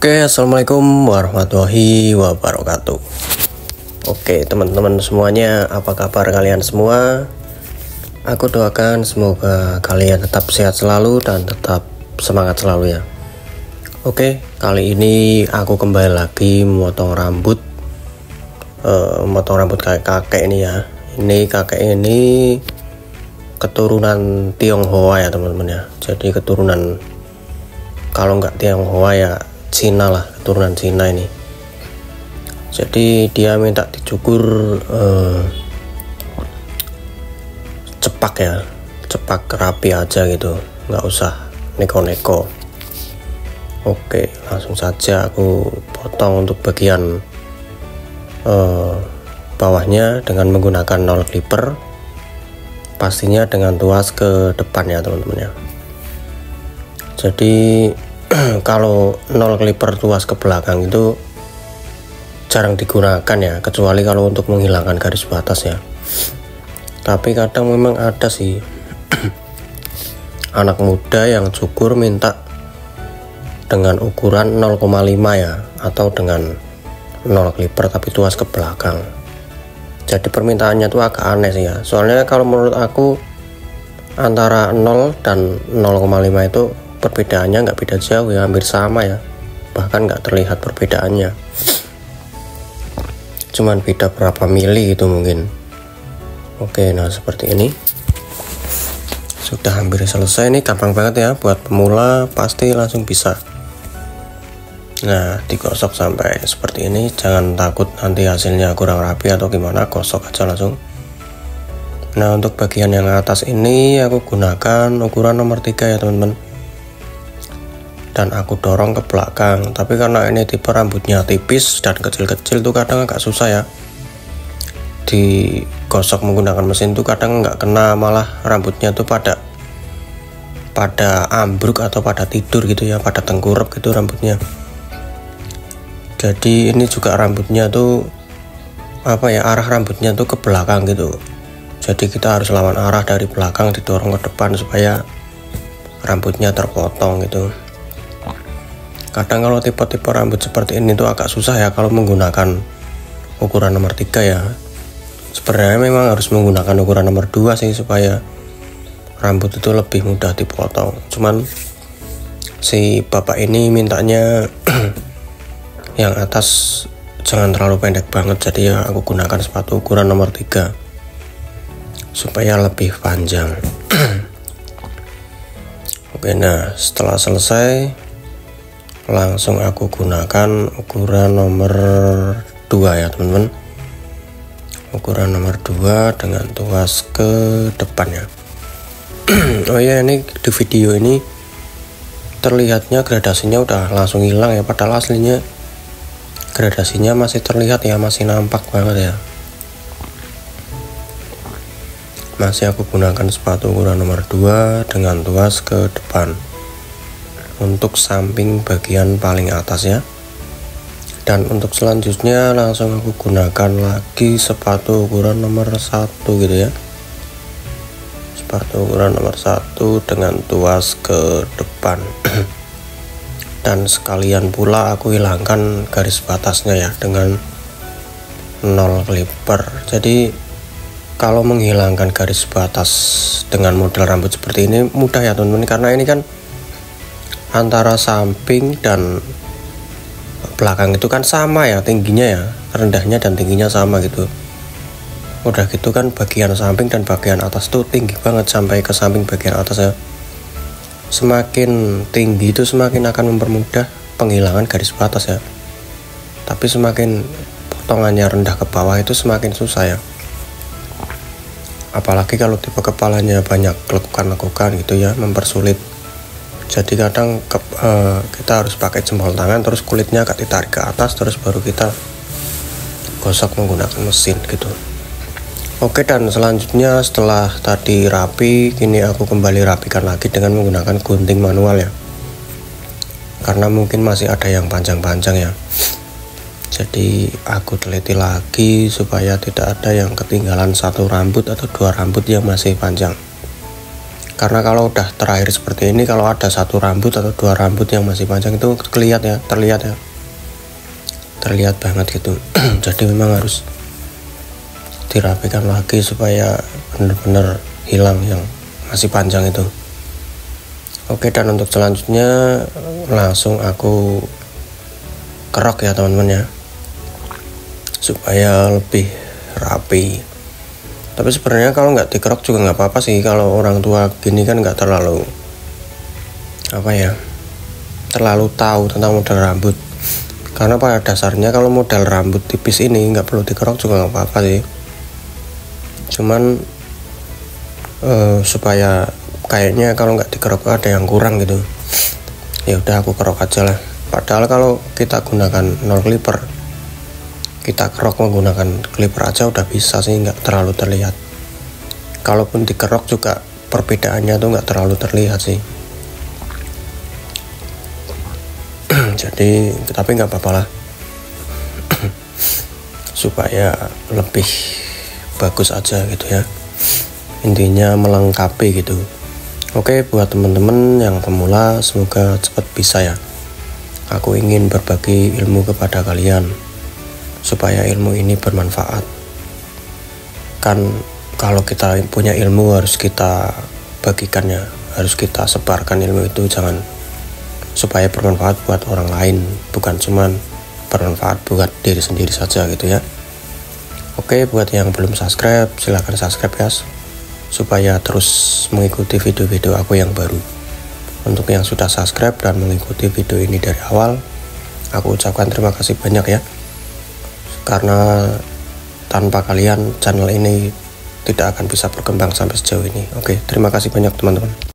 Oke, assalamualaikum warahmatullahi wabarakatuh. Oke, teman-teman semuanya, apa kabar kalian semua? Aku doakan semoga kalian tetap sehat selalu dan tetap semangat selalu ya. Oke, kali ini aku kembali lagi memotong rambut, kakek ini ya. Ini kakek ini keturunan Tionghoa ya teman-teman ya. Jadi keturunan, kalau nggak Tionghoa ya Cina lah, keturunan Cina ini. Jadi dia minta dicukur cepak ya, cepak rapi aja gitu, nggak usah neko-neko. Oke, langsung saja aku potong untuk bagian bawahnya dengan menggunakan nol clipper, pastinya dengan tuas ke depan ya teman-teman ya. Jadi kalau nol clipper tuas ke belakang itu jarang digunakan ya, kecuali kalau untuk menghilangkan garis batas ya. Tapi kadang memang ada sih anak muda yang cukur minta dengan ukuran 0,5 ya, atau dengan nol clipper tapi tuas ke belakang. Jadi permintaannya tuh agak aneh sih ya. Soalnya kalau menurut aku antara 0 dan 0,5 itu perbedaannya nggak beda jauh ya, hampir sama ya, bahkan nggak terlihat perbedaannya, cuman beda berapa mili gitu mungkin. Oke, nah seperti ini sudah hampir selesai. Ini gampang banget ya, buat pemula pasti langsung bisa. Nah, digosok sampai seperti ini, jangan takut nanti hasilnya kurang rapi atau gimana, gosok aja langsung. Nah, untuk bagian yang atas ini aku gunakan ukuran nomor 3 ya teman-teman, dan aku dorong ke belakang. Tapi karena ini tipe rambutnya tipis dan kecil-kecil tuh kadang agak susah ya, digosok menggunakan mesin tuh kadang nggak kena, malah rambutnya tuh pada ambruk atau pada tidur gitu ya, pada tengkurap gitu rambutnya. Jadi ini juga rambutnya tuh arah rambutnya tuh ke belakang gitu. Jadi kita harus lawan arah dari belakang, didorong ke depan supaya rambutnya terpotong gitu. Kadang kalau tipe-tipe rambut seperti ini tuh agak susah ya kalau menggunakan ukuran nomor 3 ya. Sebenarnya memang harus menggunakan ukuran nomor 2 sih, supaya rambut itu lebih mudah dipotong. Cuman si bapak ini mintanya yang atas jangan terlalu pendek banget, jadi ya aku gunakan sepatu ukuran nomor 3 supaya lebih panjang. Oke, nah setelah selesai langsung aku gunakan ukuran nomor 2 ya teman-teman, ukuran nomor 2 dengan tuas ke depan ya. Oh ya, ini di video ini terlihatnya gradasinya udah langsung hilang ya, padahal aslinya gradasinya masih terlihat ya, masih nampak banget ya. Masih aku gunakan sepatu ukuran nomor 2 dengan tuas ke depan untuk samping bagian paling atas ya. Dan untuk selanjutnya langsung aku gunakan lagi sepatu ukuran nomor 1 gitu ya, sepatu ukuran nomor 1 dengan tuas ke depan. Dan sekalian pula aku hilangkan garis batasnya ya dengan nol clipper. Jadi kalau menghilangkan garis batas dengan model rambut seperti ini mudah ya teman-teman, karena ini kan antara samping dan belakang itu kan sama ya tingginya ya, rendahnya dan tingginya sama gitu. Udah gitu kan bagian samping dan bagian atas tuh tinggi banget sampai ke samping bagian atas ya. Semakin tinggi itu semakin akan mempermudah penghilangan garis batas ya, tapi semakin potongannya rendah ke bawah itu semakin susah ya, apalagi kalau tipe kepalanya banyak lekukan-lekukan gitu ya, mempersulit. Jadi kadang kita harus pakai jempol tangan, terus kulitnya agak ditarik ke atas, terus baru kita gosok menggunakan mesin gitu. Oke, dan selanjutnya setelah tadi rapi, kini aku kembali rapikan lagi dengan menggunakan gunting manual ya, karena mungkin masih ada yang panjang-panjang ya. Jadi aku teliti lagi supaya tidak ada yang ketinggalan satu rambut atau 2 rambut yang masih panjang. Karena kalau udah terakhir seperti ini, kalau ada satu rambut atau dua rambut yang masih panjang itu terlihat banget gitu. Jadi memang harus dirapikan lagi supaya benar-benar hilang yang masih panjang itu. Oke, dan untuk selanjutnya langsung aku kerok ya teman-teman ya, supaya lebih rapi. Tapi sebenarnya kalau nggak dikerok juga nggak apa-apa sih. Kalau orang tua gini kan nggak terlalu terlalu tahu tentang model rambut. Karena pada dasarnya kalau model rambut tipis ini nggak perlu dikerok juga nggak apa-apa sih. Cuman supaya kayaknya kalau nggak dikerok ada yang kurang gitu, ya udah aku kerok aja lah. Padahal kalau kita gunakan nol clipper, kita kerok menggunakan clipper aja udah bisa sih, nggak terlalu terlihat. Kalaupun dikerok juga perbedaannya tuh nggak terlalu terlihat sih. Jadi tapi nggak apa-apa lah. Supaya lebih bagus aja gitu ya, intinya melengkapi gitu. Oke, buat teman-teman yang pemula semoga cepat bisa ya. Aku ingin berbagi ilmu kepada kalian supaya ilmu ini bermanfaat. Kan kalau kita punya ilmu harus kita bagikannya, harus kita sebarkan ilmu itu, jangan supaya bermanfaat buat orang lain, bukan cuman bermanfaat buat diri sendiri saja gitu ya. Oke, buat yang belum subscribe silahkan subscribe ya, supaya terus mengikuti video-video aku yang baru. Untuk yang sudah subscribe dan mengikuti video ini dari awal, aku ucapkan terima kasih banyak ya. Karena tanpa kalian channel ini tidak akan bisa berkembang sampai sejauh ini. Oke, terima kasih banyak teman-teman.